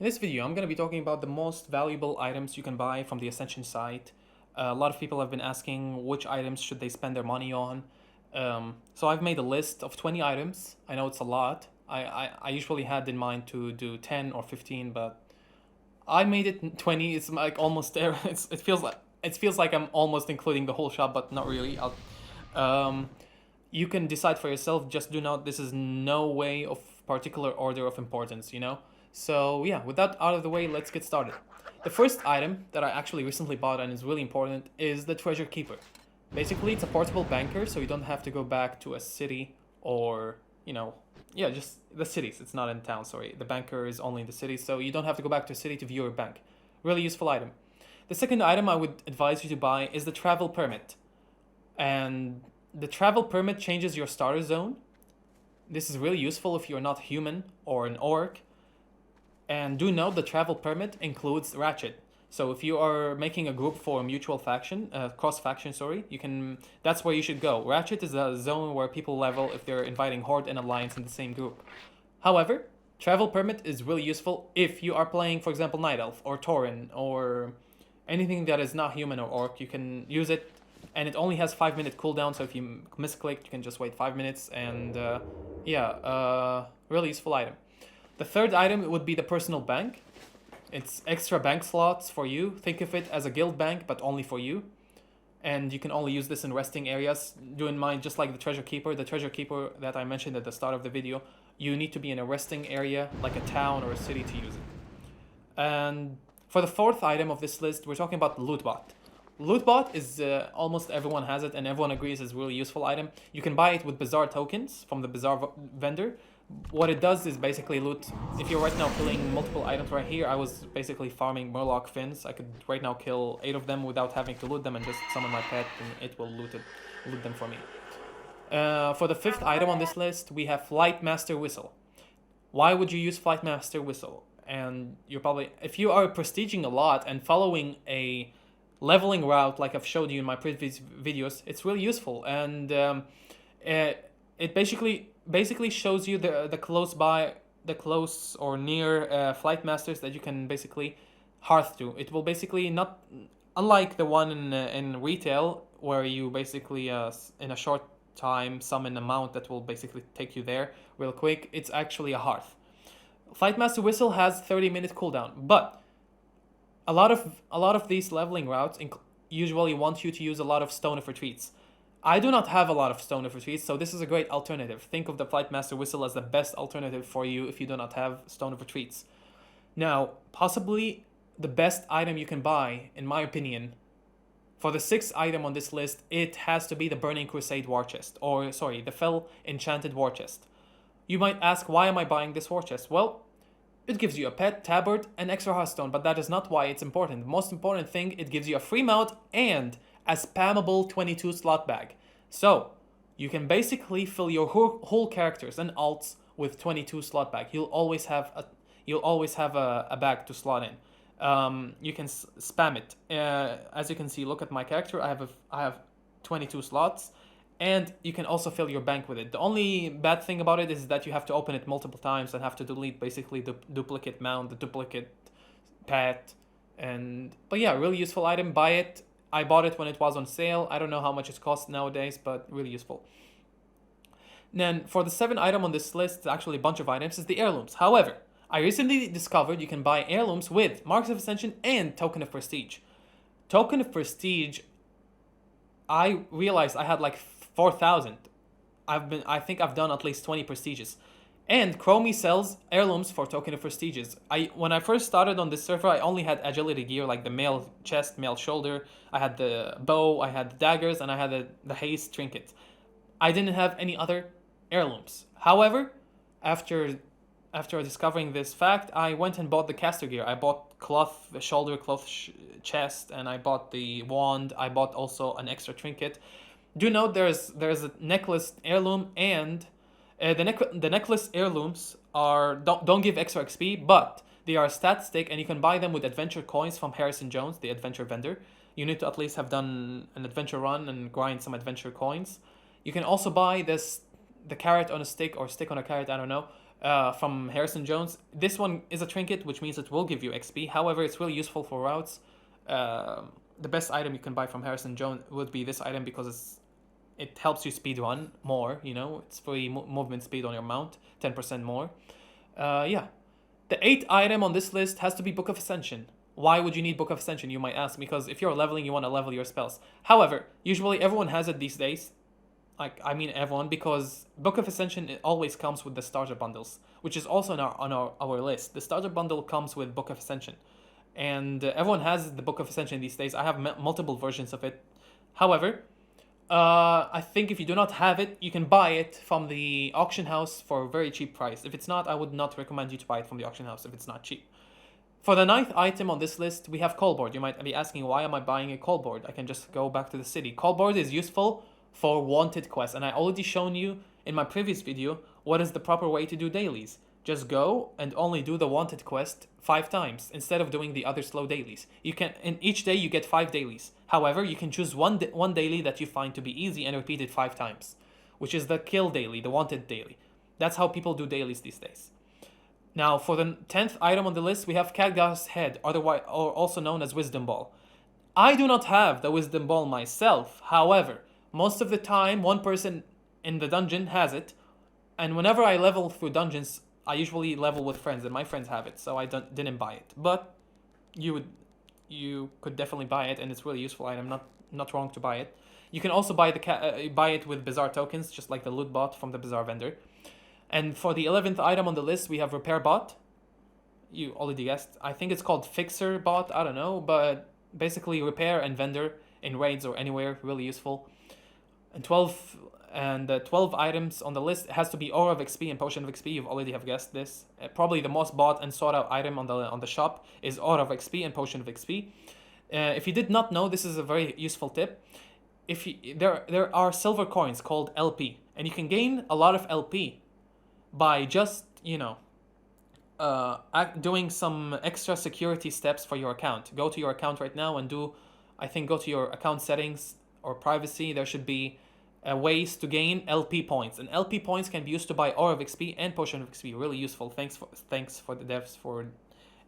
In this video, I'm going to be talking about the most valuable items you can buy from the Ascension site. A lot of people have been asking which items should they spend their money on. So I've made a list of 20 items. I know it's a lot. I usually had in mind to do 10 or 15, but I made it 20. It's like almost there. It feels like I'm almost including the whole shop, but not really. Um, you can decide for yourself. Just do not. This is no way of particular order of importance. So yeah, with that out of the way, let's get started. The first item that I actually recently bought and is really important is the Treasure Keeper. Basically, it's a portable banker, so you don't have to go back to a city or yeah, just the cities. It's not in town. Sorry, the banker is only in the city, so you don't have to go back to a city to view your bank. Really useful item. The second item I would advise you to buy is the travel permit. And the travel permit changes your starter zone. This is really useful if you're not human or an orc. And do note the travel permit includes Ratchet. So if you are making a group for a mutual faction, cross faction, sorry, you can. That's where you should go. Ratchet is a zone where people level if they're inviting Horde and Alliance in the same group. However, travel permit is really useful if you are playing, for example, Night Elf or Tauren or anything that is not human or orc. You can use it, and it only has 5-minute cooldown. So if you misclick, you can just wait 5 minutes, and really useful item. The third item would be the personal bank. It's extra bank slots for you. Think of it as a guild bank, but only for you. And you can only use this in resting areas. Do in mind, just like the Treasure Keeper that I mentioned at the start of the video, you need to be in a resting area, like a town or a city, to use it. And for the fourth item of this list, we're talking about Lootbot. Lootbot is almost everyone has it, and everyone agrees is a really useful item. You can buy it with Bazaar tokens from the Bazaar vendor. What it does is basically loot. If you're right now killing multiple items right here, I was basically farming Murloc fins. I could right now kill 8 of them without having to loot them and just summon my pet, and it will loot them for me. For the fifth item on this list, we have Flight Master Whistle. Why would you use Flight Master Whistle? And you're probably, if you are prestiging a lot and following a leveling route like I've showed you in my previous videos, it's really useful. And it basically shows you the close or near flight masters that you can basically hearth to. It will basically not, unlike the one in retail where you basically in a short time summon a mount that will basically take you there real quick. It's actually a hearth. Flight Master Whistle has 30-minute cooldown, but a lot of these leveling routes usually want you to use a lot of Stone of Retreats. I do not have a lot of Stone of Retreats, so this is a great alternative. Think of the Flight Master Whistle as the best alternative for you if you do not have Stone of Retreats. Now, possibly the best item you can buy, in my opinion, for the sixth item on this list, it has to be the Burning Crusade War Chest, or sorry, the Fell Enchanted War Chest. You might ask, why am I buying this War Chest? Well, it gives you a pet, tabard, and extra Hearthstone, but that is not why it's important. The most important thing, it gives you a free mount and a spammable 22 slot bag. So, you can basically fill your whole characters and alts with 22 slot bag. You'll always have a bag to slot in. You can spam it. As you can see, look at my character. I have 22 slots. And you can also fill your bank with it. The only bad thing about it is that you have to open it multiple times and have to delete basically the duplicate mount, the duplicate pet. But yeah, really useful item. Buy it. I bought it when it was on sale. I don't know how much it costs nowadays, but really useful. Then for the seventh item on this list, actually a bunch of items, is the heirlooms. However, I recently discovered you can buy heirlooms with Marks of Ascension and Token of Prestige. Token of Prestige, I realized I had like 4,000. I think I've done at least 20 prestiges. And Chromie sells heirlooms for Token of Prestiges. When I first started on this server, I only had agility gear like the mail chest, mail shoulder. I had the bow, I had the daggers, and I had the haste trinket. I didn't have any other heirlooms. However, after discovering this fact, I went and bought the caster gear. I bought cloth shoulder, cloth chest, and I bought the wand. I bought also an extra trinket. Do note there's a necklace heirloom, and the necklace heirlooms don't give extra XP, but they are stat stick, and you can buy them with adventure coins from Harrison Jones, the adventure vendor. You need to at least have done an adventure run and grind some adventure coins. You can also buy the carrot on a stick or stick on a carrot, I don't know, from Harrison Jones. This one is a trinket, which means it will give you XP. However, it's really useful for routes. The best item you can buy from Harrison Jones would be this item because it helps you speed run more. You know, it's free movement speed on your mount, 10% more. Yeah. The 8th item on this list has to be Book of Ascension. Why would you need Book of Ascension, you might ask? Because if you're leveling, you want to level your spells. However, usually everyone has it these days. Like, I mean everyone, because Book of Ascension, it always comes with the starter bundles, which is also on our list. The starter bundle comes with Book of Ascension. And everyone has the Book of Ascension these days. I have multiple versions of it. However, I think if you do not have it, you can buy it from the auction house for a very cheap price. If it's not, I would not recommend you to buy it from the auction house if it's not cheap. For the 9th item on this list, we have Callboard. You might be asking, why am I buying a Callboard? I can just go back to the city. Callboard is useful for wanted quests, and I already shown you in my previous video what is the proper way to do dailies. Just go and only do the wanted quest 5 times instead of doing the other slow dailies. You can, in each day you get 5 dailies. However, you can choose one daily that you find to be easy and repeat it 5 times, which is the kill daily, the wanted daily. That's how people do dailies these days. Now, for the 10th item on the list, we have Khadgar's Head, otherwise or also known as Wisdom Ball. I do not have the Wisdom Ball myself. However, most of the time, one person in the dungeon has it, and whenever I level through dungeons, I usually level with friends, and my friends have it, so I didn't buy it. But you could definitely buy it, and it's really useful item. Not wrong to buy it. You can also buy it with Bazaar tokens, just like the loot bot from the Bazaar vendor. And for the 11th item on the list, we have Repair Bot. You already guessed. I think it's called Fixer Bot. I don't know, but basically repair and vendor in raids or anywhere, really useful. And 12 items on the list, it has to be Aura of XP and Potion of XP. You've already have guessed this. Probably the most bought and sought out item on the shop is Aura of XP and Potion of XP. If you did not know, this is a very useful tip. There are silver coins called LP, and you can gain a lot of LP by just doing some extra security steps for your account. Go to your account right now and go to your account settings or privacy. There should be ways to gain LP points, and LP points can be used to buy Aura of XP and Potion of XP. Really useful. Thanks for the devs for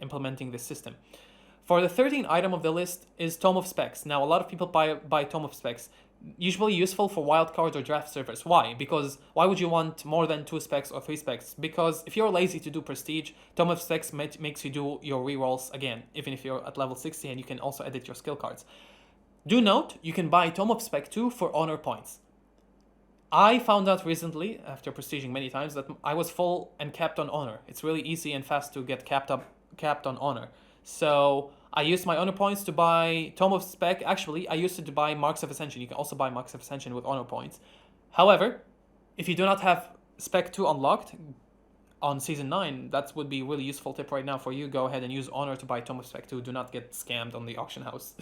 implementing this system. For the 13th item of the list is Tome of Specs. Now, a lot of people buy Tome of Specs. Usually useful for wildcards or draft servers. Why? Because why would you want more than 2 specs or 3 specs? Because if you're lazy to do prestige, Tome of Specs makes you do your rerolls again, even if you're at level 60, and you can also edit your skill cards. Do note, you can buy Tome of Spec 2 for honor points. I found out recently, after prestiging many times, that I was full and capped on honor. It's really easy and fast to get capped on honor. So I used my honor points to buy Tome of Spec. Actually, I used it to buy Marks of Ascension. You can also buy Marks of Ascension with honor points. However, if you do not have Spec 2 unlocked on Season 9, that would be a really useful tip right now for you. Go ahead and use honor to buy Tome of Spec 2. Do not get scammed on the auction house.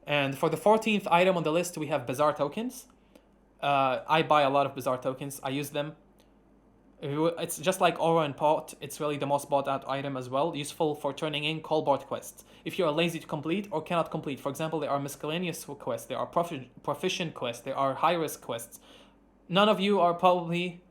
And for the 14th item on the list, we have Bazaar tokens. I buy a lot of Bazaar tokens. I use them. It's just like Aura and Pot. It's really the most bought out item as well. Useful for turning in Callboard quests. If you are lazy to complete or cannot complete, for example, there are miscellaneous quests, there are proficient quests, there are high risk quests. None of you are probably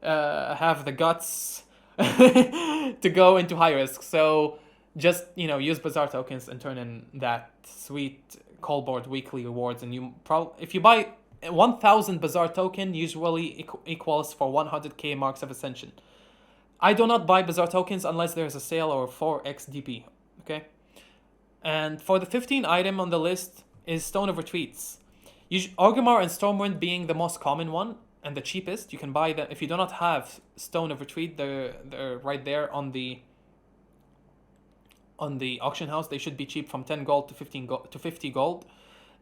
have the guts to go into high risk. So just use Bazaar tokens and turn in that sweet Callboard weekly rewards. And if you buy 1,000 Bazaar token usually equals for 100k Marks of Ascension. I do not buy Bazaar tokens unless there is a sale or 4x DP. Okay. And for the 15th item on the list is Stone of Retreats. Orgrimmar and Stormwind being the most common one and the cheapest. You can buy them if you do not have Stone of Retreat. They're right there on the auction house. They should be cheap from 10 gold to 50 gold.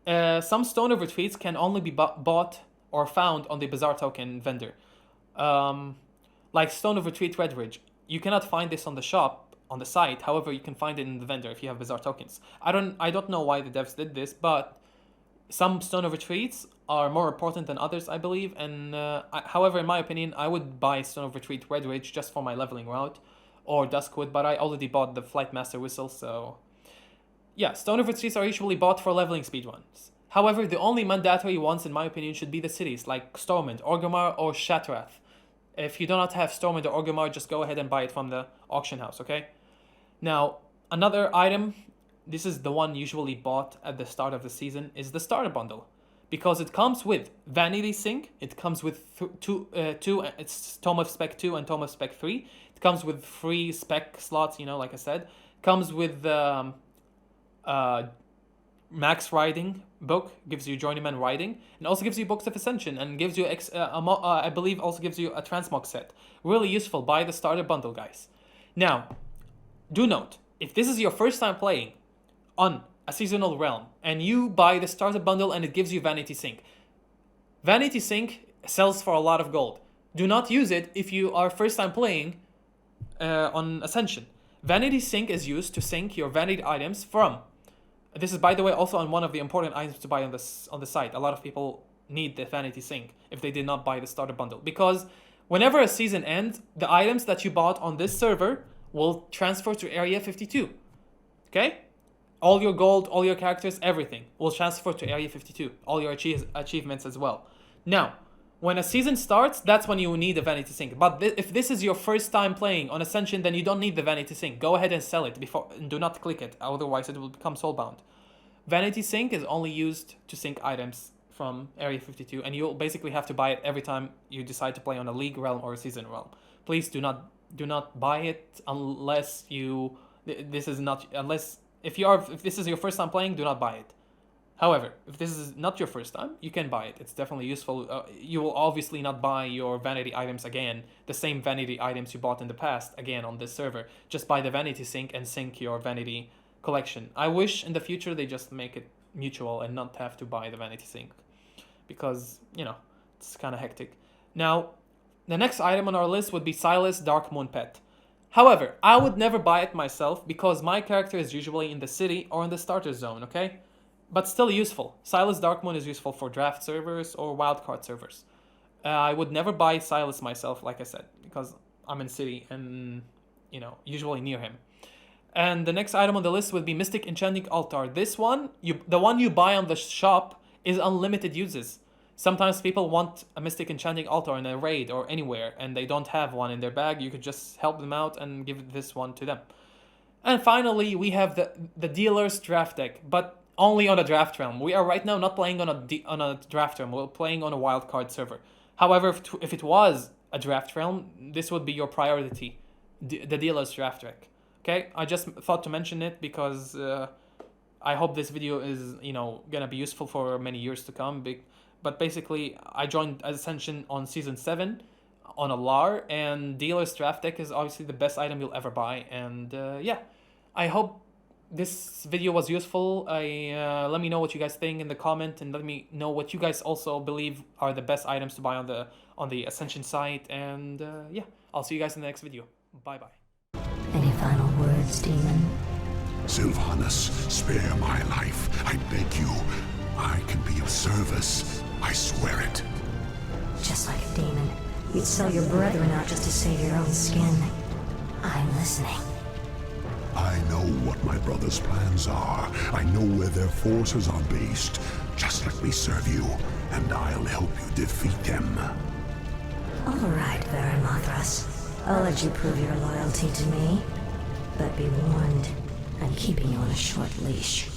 Some Stone of Retreats can only be bought or found on the Bazaar token vendor. Like Stone of Retreat Redridge. You cannot find this on the shop, on the site. However, you can find it in the vendor if you have Bazaar tokens. I don't know why the devs did this, but some Stone of Retreats are more important than others, I believe. And however, in my opinion, I would buy Stone of Retreat Redridge just for my leveling route, or Duskwood, but I already bought the Flight Master Whistle, so yeah, Stone of Retreats are usually bought for leveling speed ones. However, the only mandatory ones, in my opinion, should be the cities, like Stormwind, Orgrimmar, or Shattrath. If you do not have Stormwind or Orgrimmar, just go ahead and buy it from the auction house, okay? Now, another item, this is the one usually bought at the start of the season, is the starter bundle. Because it comes with Vanity Sync, it comes with it's Tome of Spec 2 and Tome of Spec 3. It comes with free spec slots, like I said. Comes with Max Riding book, gives you Journeyman Riding, and also gives you Books of Ascension, and gives you, I believe, also gives you a Transmog set. Really useful. Buy the starter bundle, guys. Now, do note, if this is your first time playing on a seasonal realm, and you buy the starter bundle and it gives you Vanity Sync. Vanity Sync sells for a lot of gold. Do not use it if you are first time playing on Ascension. Vanity Sync is used to sync your vanity items from... This is, by the way, also on one of the important items to buy on the site. A lot of people need the Vanity Sync if they did not buy the starter bundle. Because whenever a season ends, the items that you bought on this server will transfer to Area 52. Okay? All your gold, all your characters, everything will transfer to Area 52. All your achievements as well. Now, when a season starts, that's when you need the Vanity Sync. But if this is your first time playing on Ascension, then you don't need the Vanity Sync. Go ahead and sell it before, and do not click it. Otherwise, it will become soulbound. Vanity Sync is only used to sync items from Area 52, and you'll basically have to buy it every time you decide to play on a League realm or a Season realm. Please do not buy it unless you... This is not... Unless... If this is your first time playing, do not buy it. However, if this is not your first time, you can buy it. It's definitely useful. You will obviously not buy your vanity items again, the same vanity items you bought in the past, again on this server. Just buy the Vanity Sync and sync your vanity collection. I wish in the future they just make it mutual and not have to buy the Vanity Sync. Because, it's kind of hectic. Now, the next item on our list would be Silas Darkmoon Pet. However, I would never buy it myself because my character is usually in the city or in the starter zone, okay? But still useful. Silas Darkmoon is useful for draft servers or wildcard servers. I would never buy Silas myself, like I said, because I'm in city and, usually near him. And the next item on the list would be Mystic Enchanting Altar. This one, the one you buy on the shop, is unlimited uses. Sometimes people want a Mystic Enchanting Altar in a raid or anywhere, and they don't have one in their bag. You could just help them out and give this one to them. And finally, we have the Dealer's Draft deck, but only on a draft realm. We are right now not playing on a draft realm. We're playing on a wildcard server. However, if it was a draft realm, this would be your priority, the Dealer's Draft deck. Okay, I just thought to mention it because I hope this video is, gonna be useful for many years to come. But basically, I joined Ascension on Season 7 on a LAR, and Dealer's Draft deck is obviously the best item you'll ever buy. And yeah, I hope this video was useful. Let me know what you guys think in the comment, and let me know what you guys also believe are the best items to buy on the Ascension site. And yeah, I'll see you guys in the next video. Bye-bye. Any final words, demon? Sylvanas, spare my life. I beg you. I can be of service. I swear it. Just like a demon, you'd sell your brethren out just to save your own skin. I'm listening. I know what my brother's plans are. I know where their forces are based. Just let me serve you, and I'll help you defeat them. All right, Baron Mothras. I'll let you prove your loyalty to me. But be warned, I'm keeping you on a short leash.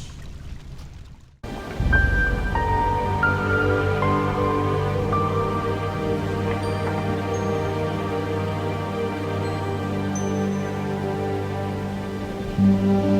Mm-hmm.